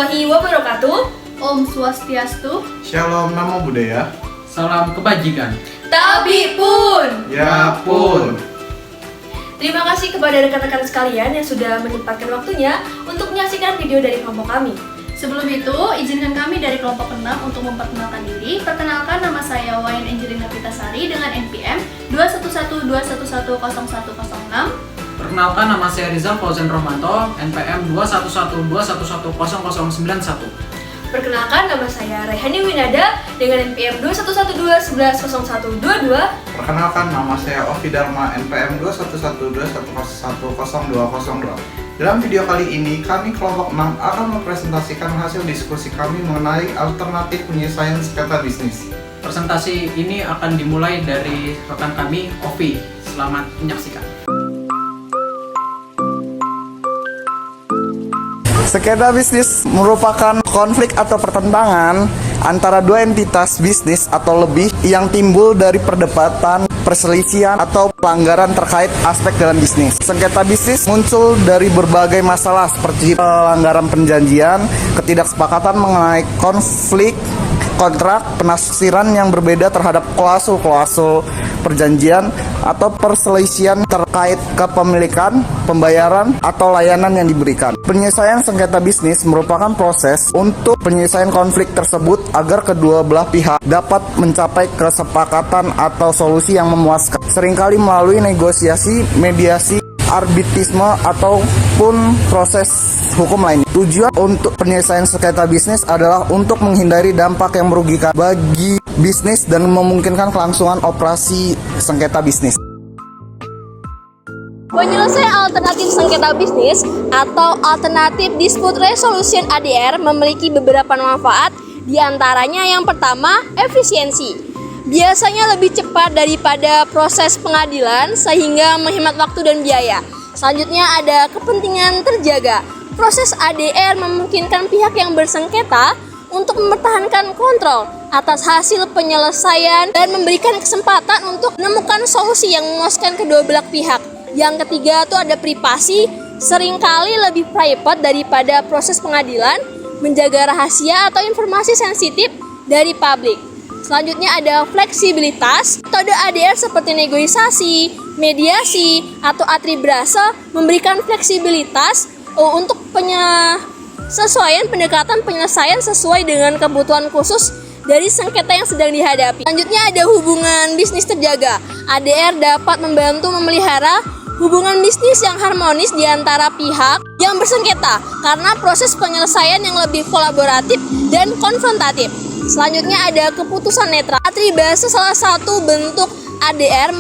warahmatullahi wabarakatuh. Om Swastiastu. Shalom Namo Buddhaya. Salam kebajikan. Tapi pun. Ya pun. Terima kasih kepada rekan-rekan sekalian yang sudah menyempatkan waktunya untuk menyaksikan video dari kelompok kami. Sebelum itu, izinkan kami dari kelompok 6 untuk memperkenalkan diri. Perkenalkan, nama saya Wayan Angelina Pitasari dengan NPM 21121110106. Perkenalkan, nama saya Rizal Fauzan Romanto, NPM 21121110091. Perkenalkan, nama saya Raihani Winada dengan NPM 21121110122. Perkenalkan, nama saya Ovi Dharma, NPM 21121010202. Dalam video kali ini, kami kelompok 6 akan mempresentasikan hasil diskusi kami mengenai alternatif penyelesaian sengketa bisnis. Presentasi ini akan dimulai dari rekan kami, Ovi. Selamat menyaksikan. Sengketa bisnis merupakan konflik atau pertentangan antara dua entitas bisnis atau lebih yang timbul dari perdebatan, perselisihan, atau pelanggaran terkait aspek dalam bisnis. Sengketa bisnis muncul dari berbagai masalah seperti pelanggaran perjanjian, ketidaksepakatan mengenai konflik kontrak, penafsiran yang berbeda terhadap klausul-klausul perjanjian, atau perselisihan terkait kepemilikan, pembayaran, atau layanan yang diberikan. Penyelesaian sengketa bisnis merupakan proses untuk penyelesaian konflik tersebut agar kedua belah pihak dapat mencapai kesepakatan atau solusi yang memuaskan. Seringkali melalui negosiasi, mediasi, arbitrisme, ataupun proses hukum lainnya. Tujuan untuk penyelesaian sengketa bisnis adalah untuk menghindari dampak yang merugikan bagi bisnis dan memungkinkan kelangsungan operasi sengketa bisnis. Penyelesaian alternatif sengketa bisnis atau Alternative Dispute Resolution ADR memiliki beberapa manfaat, diantaranya yang pertama, efisiensi. Biasanya lebih cepat daripada proses pengadilan sehingga menghemat waktu dan biaya. Selanjutnya ada kepentingan terjaga. Proses ADR memungkinkan pihak yang bersengketa untuk mempertahankan kontrol atas hasil penyelesaian dan memberikan kesempatan untuk menemukan solusi yang memuaskan kedua belah pihak. Yang ketiga itu ada privasi, seringkali lebih private daripada proses pengadilan, menjaga rahasia atau informasi sensitif dari publik. Selanjutnya ada fleksibilitas. Metode ADR seperti negosiasi, mediasi, atau arbitrase memberikan fleksibilitas untuk penyesuaian pendekatan penyelesaian sesuai dengan kebutuhan khusus dari sengketa yang sedang dihadapi. Selanjutnya ada hubungan bisnis terjaga. ADR dapat membantu memelihara hubungan bisnis yang harmonis di antara pihak yang bersengketa karena proses penyelesaian yang lebih kolaboratif dan konfrontatif. Selanjutnya ada keputusan netral. Arbitrase salah satu bentuk ADR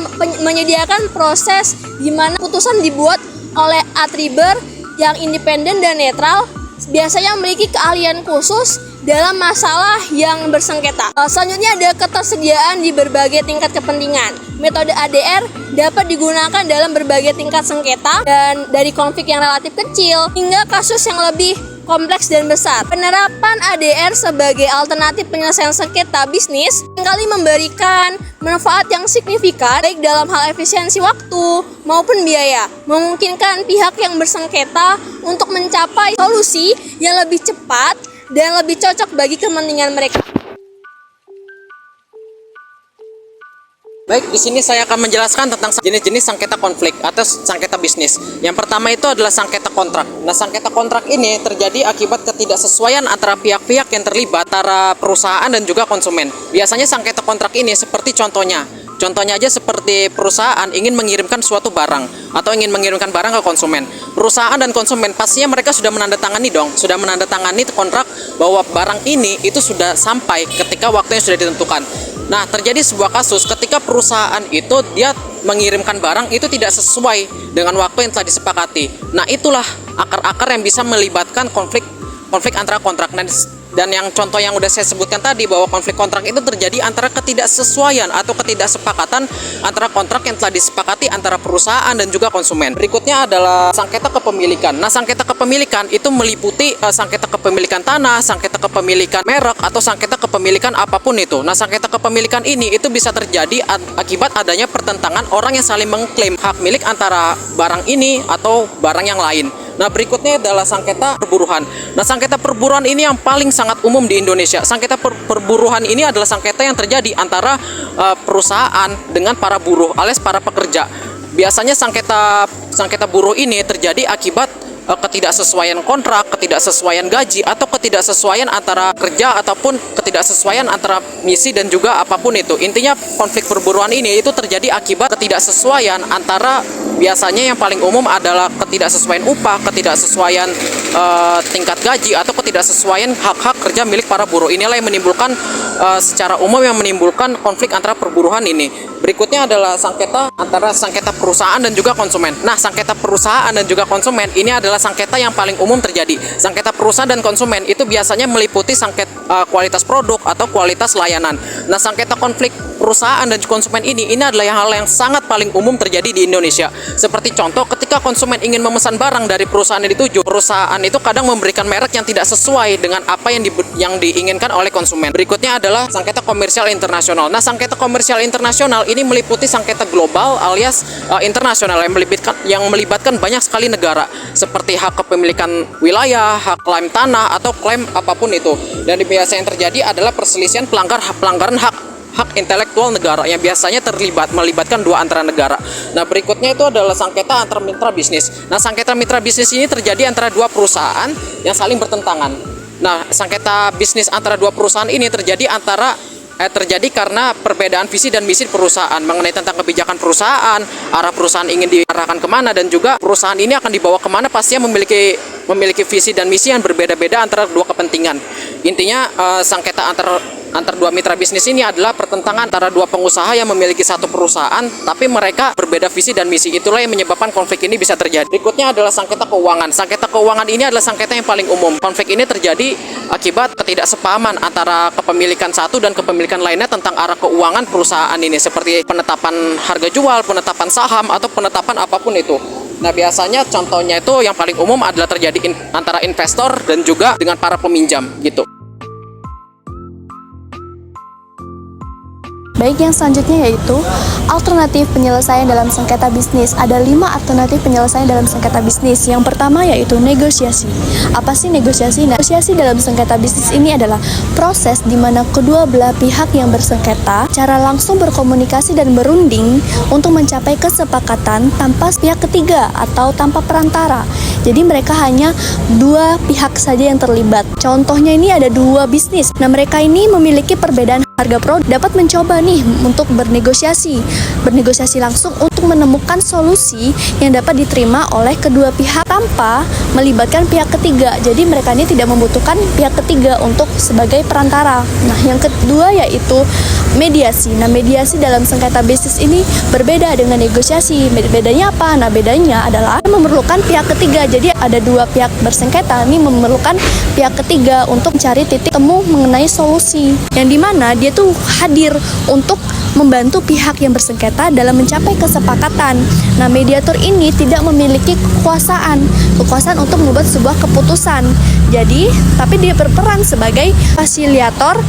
menyediakan proses di mana keputusan dibuat oleh arbitrator yang independen dan netral, biasanya memiliki keahlian khusus dalam masalah yang bersengketa. Selanjutnya ada ketersediaan di berbagai tingkat kepentingan. Metode ADR dapat digunakan dalam berbagai tingkat sengketa dan dari konflik yang relatif kecil hingga kasus yang lebih kompleks dan besar. Penerapan ADR sebagai alternatif penyelesaian sengketa bisnis kali memberikan manfaat yang signifikan baik dalam hal efisiensi waktu maupun biaya, memungkinkan pihak yang bersengketa untuk mencapai solusi yang lebih cepat dan lebih cocok bagi kepentingan mereka. Baik, di sini saya akan menjelaskan tentang jenis-jenis sengketa konflik atau sengketa bisnis. Yang pertama itu adalah sengketa kontrak. Nah, sengketa kontrak ini terjadi akibat ketidaksesuaian antara pihak-pihak yang terlibat, antara perusahaan dan juga konsumen. Biasanya sengketa kontrak ini seperti contohnya aja seperti perusahaan ingin mengirimkan suatu barang atau ingin mengirimkan barang ke konsumen. Perusahaan dan konsumen pastinya mereka sudah menandatangani kontrak bahwa barang ini itu sudah sampai ketika waktunya sudah ditentukan. Nah, terjadi sebuah kasus ketika perusahaan itu dia mengirimkan barang itu tidak sesuai dengan waktu yang telah disepakati. Nah, itulah akar-akar yang bisa melibatkan konflik antara kontrak. Dan yang contoh yang udah saya sebutkan tadi bahwa konflik kontrak itu terjadi antara ketidaksesuaian atau ketidaksepakatan antara kontrak yang telah disepakati antara perusahaan dan juga konsumen. Berikutnya adalah sengketa kepemilikan. Nah, sengketa kepemilikan itu meliputi sengketa kepemilikan tanah, sengketa kepemilikan merek, atau sengketa kepemilikan apapun itu. Nah, sengketa kepemilikan ini itu bisa terjadi akibat adanya pertentangan orang yang saling mengklaim hak milik antara barang ini atau barang yang lain. Nah, berikutnya adalah sengketa perburuan. Nah, sengketa perburuan ini yang paling sangat umum di Indonesia. Sengketa perburuan ini adalah sengketa yang terjadi antara perusahaan dengan para buruh alias para pekerja. Biasanya sengketa buruh ini terjadi akibat ketidaksesuaian kontrak, ketidaksesuaian gaji, atau ketidaksesuaian antara kerja ataupun ketidaksesuaian antara misi dan juga apapun itu. Intinya konflik perburuan ini itu terjadi akibat ketidaksesuaian antara, biasanya yang paling umum adalah ketidaksesuaian upah, ketidaksesuaian tingkat gaji, atau ketidaksesuaian hak-hak kerja milik para buruh. Inilah yang menimbulkan secara umum yang menimbulkan konflik antara perburuhan ini. Berikutnya adalah sengketa perusahaan dan juga konsumen. Nah, sengketa perusahaan dan juga konsumen ini adalah sengketa yang paling umum terjadi. Sengketa perusahaan dan konsumen itu biasanya meliputi sengketa kualitas produk atau kualitas layanan. Nah, sengketa konflik perusahaan dan konsumen ini adalah hal yang sangat paling umum terjadi di Indonesia. Seperti contoh, ketika konsumen ingin memesan barang dari perusahaan yang dituju, perusahaan itu kadang memberikan merek yang tidak sesuai dengan apa yang diinginkan oleh konsumen. Berikutnya adalah sengketa komersial internasional. Nah, sengketa komersial internasional ini meliputi sengketa global alias internasional yang melibatkan banyak sekali negara, seperti hak kepemilikan wilayah, hak klaim tanah, atau klaim apapun itu. Dan biasa yang terjadi adalah perselisihan pelanggaran hak intelektual negara yang biasanya melibatkan dua antara negara. Nah, berikutnya itu adalah sengketa antar mitra bisnis. Nah, sengketa mitra bisnis ini terjadi antara dua perusahaan yang saling bertentangan. Nah, sengketa bisnis antara dua perusahaan ini terjadi karena perbedaan visi dan misi perusahaan mengenai tentang kebijakan perusahaan, arah perusahaan ingin diarahkan kemana, dan juga perusahaan ini akan dibawa kemana pastinya memiliki visi dan misi yang berbeda-beda antara dua kepentingan. Intinya sengketa antar dua mitra bisnis ini adalah pertentangan antara dua pengusaha yang memiliki satu perusahaan tapi mereka berbeda visi dan misi. Itulah yang menyebabkan konflik ini bisa terjadi. Berikutnya adalah sengketa keuangan. Sengketa keuangan ini adalah sengketa yang paling umum. Konflik ini terjadi akibat ketidaksepahaman antara kepemilikan satu dan kepemilikan lainnya tentang arah keuangan perusahaan ini, seperti penetapan harga jual, penetapan saham, atau penetapan apapun itu. Nah, biasanya contohnya itu yang paling umum adalah terjadi antara investor dan juga dengan para peminjam gitu. Baik, yang selanjutnya yaitu alternatif penyelesaian dalam sengketa bisnis. Ada 5 alternatif penyelesaian dalam sengketa bisnis. Yang pertama yaitu negosiasi. Apa sih negosiasi? Negosiasi dalam sengketa bisnis ini adalah proses di mana kedua belah pihak yang bersengketa cara langsung berkomunikasi dan berunding untuk mencapai kesepakatan tanpa pihak ketiga atau tanpa perantara. Jadi mereka hanya dua pihak saja yang terlibat. Contohnya ini ada dua bisnis. Nah, mereka ini memiliki perbedaan harga produk, dapat mencoba nih untuk bernegosiasi langsung untuk menemukan solusi yang dapat diterima oleh kedua pihak tanpa melibatkan pihak ketiga. Jadi mereka ini tidak membutuhkan pihak ketiga untuk sebagai perantara. Nah, yang kedua yaitu mediasi. Nah, mediasi dalam sengketa bisnis ini berbeda dengan negosiasi. Bedanya apa? Nah, bedanya adalah memerlukan pihak ketiga. Jadi ada dua pihak bersengketa ini memerlukan pihak ketiga untuk mencari titik temu mengenai solusi, yang dimana dia tuh hadir untuk membantu pihak yang bersengketa dalam mencapai kesepakatan. Nah, mediator ini tidak memiliki kekuasaan untuk membuat sebuah keputusan. Jadi, tapi dia berperan sebagai fasilitator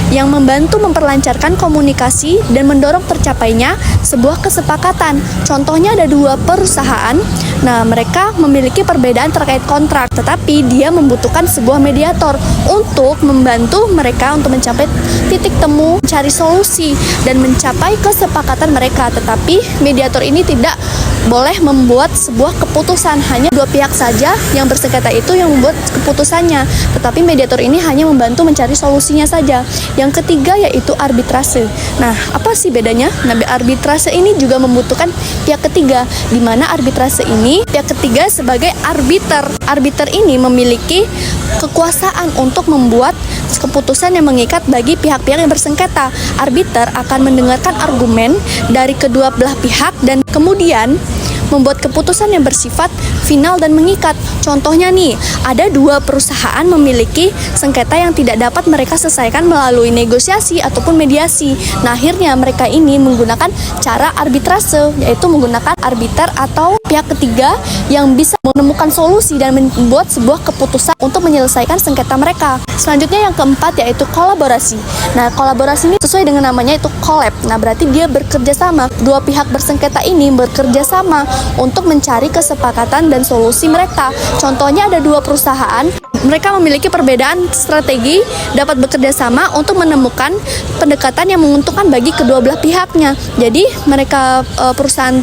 yang membantu memperlancarkan komunikasi dan mendorong tercapainya sebuah kesepakatan. Contohnya ada dua perusahaan. Nah, mereka memiliki perbedaan terkait kontrak, tetapi dia membutuhkan sebuah mediator untuk membantu mereka untuk mencapai titik temu, cari solusi, dan mencapai kesepakatan mereka. Tetapi mediator ini tidak boleh membuat sebuah keputusan. Hanya dua pihak saja yang bersengketa itu yang membuat keputusannya, tetapi mediator ini hanya membantu mencari solusinya saja. Yang ketiga yaitu arbitrase. Nah, apa sih bedanya? Nah, arbitrase ini juga membutuhkan pihak ketiga, di mana arbitrase ini pihak ketiga sebagai arbiter. Arbiter ini memiliki kekuasaan untuk membuat keputusan yang mengikat bagi pihak-pihak yang bersengketa. Arbiter akan mendengarkan argumen dari kedua belah pihak dan kemudian membuat keputusan yang bersifat final dan mengikat. Contohnya nih, ada dua perusahaan memiliki sengketa yang tidak dapat mereka selesaikan melalui negosiasi ataupun mediasi. Nah, akhirnya mereka ini menggunakan cara arbitrase, yaitu menggunakan arbiter atau pihak ketiga yang bisa menemukan solusi dan membuat sebuah keputusan untuk menyelesaikan sengketa mereka. Selanjutnya yang keempat yaitu kolaborasi. Nah, kolaborasi ini sesuai dengan namanya itu collab. Nah, berarti dia bekerja sama. Dua pihak bersengketa ini bekerja sama untuk mencari kesepakatan dan solusi mereka. Contohnya ada dua perusahaan, mereka memiliki perbedaan strategi, dapat bekerja sama untuk menemukan pendekatan yang menguntungkan bagi kedua belah pihaknya. Jadi mereka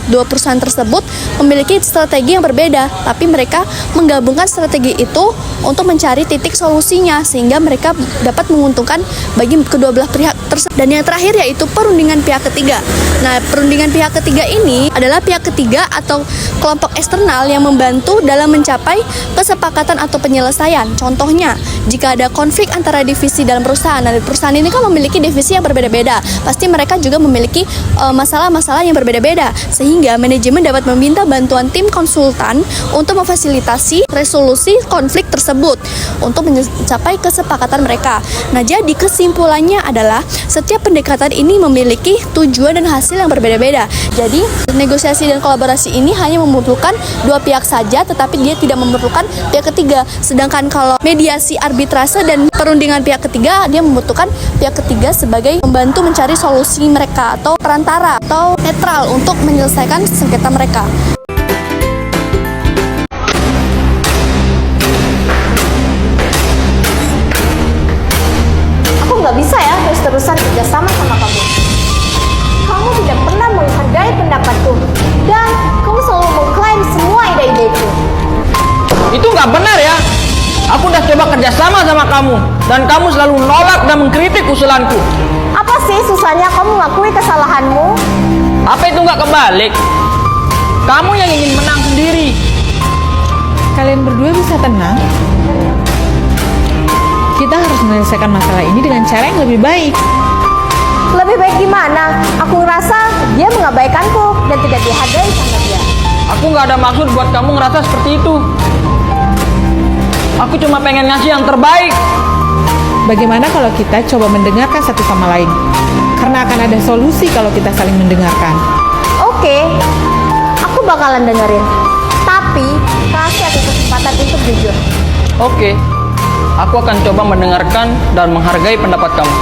dua perusahaan tersebut memiliki strategi yang berbeda, tapi mereka menggabungkan strategi itu untuk mencari titik solusinya sehingga mereka dapat menguntungkan bagi kedua belah pihak tersebut. Dan yang terakhir yaitu perundingan pihak ketiga. Nah, perundingan pihak ketiga ini adalah pihak ketiga atau kelompok eksternal yang membantu dalam mencapai kesepakatan atau penyelesaian. Contohnya, jika ada konflik antara divisi dalam perusahaan, nah perusahaan ini kan memiliki divisi yang berbeda-beda. Pasti mereka juga memiliki masalah-masalah yang berbeda-beda, sehingga manajemen dapat meminta bantuan tim konsultan untuk memfasilitasi resolusi konflik tersebut untuk mencapai kesepakatan mereka. Nah, jadi kesimpulannya adalah setiap pendekatan ini memiliki tujuan dan hasil yang berbeda-beda. Jadi, negosiasi dan kolaborasi ini hanya membutuhkan dua pihak saja, tetapi dia tidak memerlukan pihak ketiga. Sedangkan kalau mediasi, arbitrase, dan perundingan pihak ketiga, dia membutuhkan pihak ketiga sebagai membantu mencari solusi mereka atau perantara atau netral untuk menyelesaikan sengketa mereka. Aku nggak bisa ya terus-terusan kerjasama sama kamu. Kamu tidak pernah menghargai pendapatku dan kamu selalu mengklaim semua ide-ideku. Itu nggak benar ya. Aku udah coba kerjasama sama kamu dan kamu selalu menolak dan mengkritik usulanku. Apa sih susahnya kamu mengakui kesalahanmu? Apa itu nggak kebalik? Kamu yang ingin menang sendiri. Kalian berdua bisa tenang. Kita harus menyelesaikan masalah ini dengan cara yang lebih baik. Lebih baik gimana? Aku ngerasa dia mengabaikanku dan tidak dihargai sama dia. Aku nggak ada maksud buat kamu ngerasa seperti itu. Aku cuma pengen ngasih yang terbaik. Bagaimana kalau kita coba mendengarkan satu sama lain? Karena akan ada solusi kalau kita saling mendengarkan. Oke, aku bakalan dengerin. Tapi kasih aku kesempatan untuk jujur. Oke, aku akan coba mendengarkan dan menghargai pendapat kamu.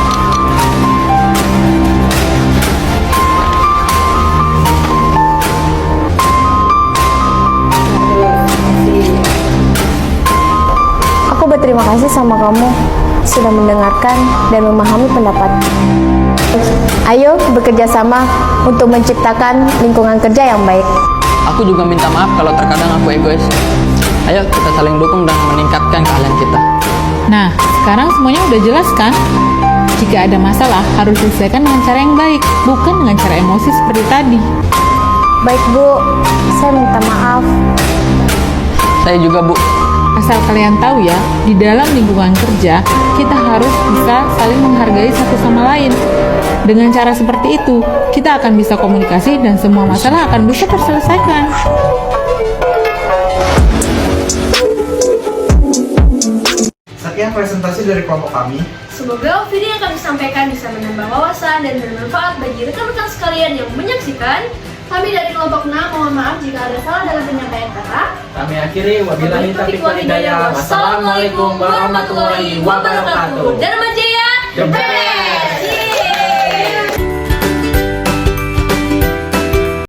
Aku berterima kasih sama kamu sudah mendengarkan dan memahami pendapat. Ayo bekerja sama untuk menciptakan lingkungan kerja yang baik. Aku juga minta maaf kalau terkadang aku egois. Ayo kita saling dukung dan meningkatkan keahlian kita. Nah, sekarang semuanya udah jelas kan? Jika ada masalah, harus diselesaikan dengan cara yang baik, bukan dengan cara emosi seperti tadi. Baik Bu, saya minta maaf. Saya juga Bu. Asal kalian tahu ya, di dalam lingkungan kerja, kita harus bisa saling menghargai satu sama lain. Dengan cara seperti itu, kita akan bisa komunikasi dan semua masalah akan bisa terselesaikan. Sekian presentasi dari kelompok kami. Semoga video yang kami sampaikan bisa menambah wawasan dan bermanfaat bagi rekan-rekan sekalian yang menyaksikan. Kami dari kelompok 6 mohon maaf jika ada salah dalam penyampaian kata. Kami akhiri wabillahi taufiq wal hidayah. Wassalamualaikum warahmatullahi wabarakatuh. Dharma Jaya, Jember.